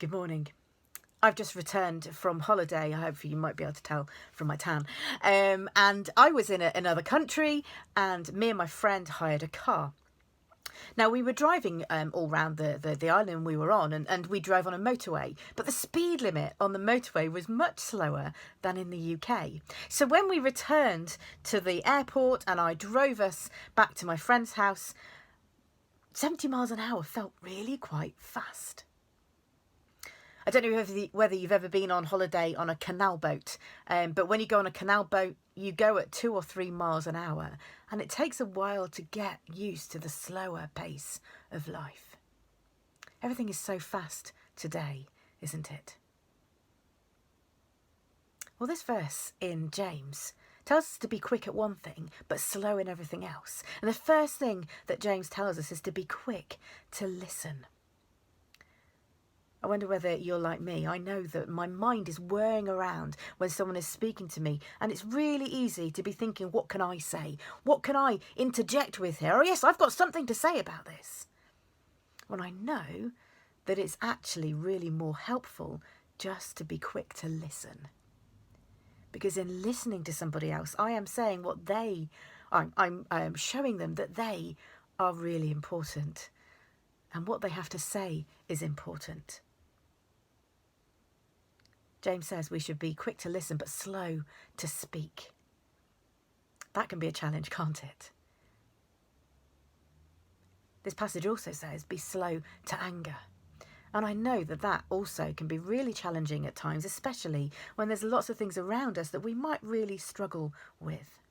Good morning. I've just returned from holiday. Hopefully you might be able to tell from my tan. And I was in another country, and me and my friend hired a car. Now, we were driving all round the island we were on, and we drove on a motorway. But the speed limit on the motorway was much slower than in the UK. So when we returned to the airport and I drove us back to my friend's house, 70 miles an hour felt really quite fast. I don't know whether you've ever been on holiday on a canal boat, but when you go on a canal boat, you go at 2 or 3 miles an hour, and it takes a while to get used to the slower pace of life. Everything is so fast today, isn't it? Well, this verse in James tells us to be quick at one thing, but slow in everything else. And the first thing that James tells us is to be quick to listen. I wonder whether you're like me. I know that my mind is whirring around when someone is speaking to me, and it's really easy to be thinking, what can I say? What can I interject with here? Oh yes, I've got something to say about this. When I know that it's actually really more helpful just to be quick to listen. Because in listening to somebody else, I am saying what I'm showing them that they are really important, and what they have to say is important. James says we should be quick to listen but slow to speak. That can be a challenge, can't it? This passage also says be slow to anger. And I know that that also can be really challenging at times, especially when there's lots of things around us that we might really struggle with.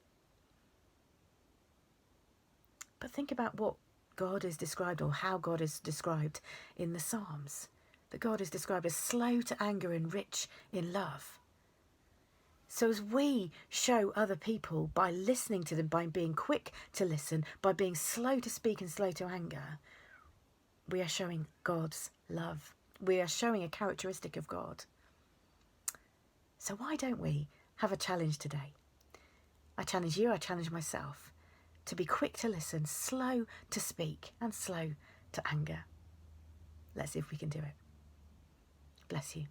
But think about what God is described, or how God is described in the Psalms. That God is described as slow to anger and rich in love. So as we show other people by listening to them, by being quick to listen, by being slow to speak and slow to anger, we are showing God's love. We are showing a characteristic of God. So why don't we have a challenge today? I challenge you, I challenge myself to be quick to listen, slow to speak, and slow to anger. Let's see if we can do it. Bless you.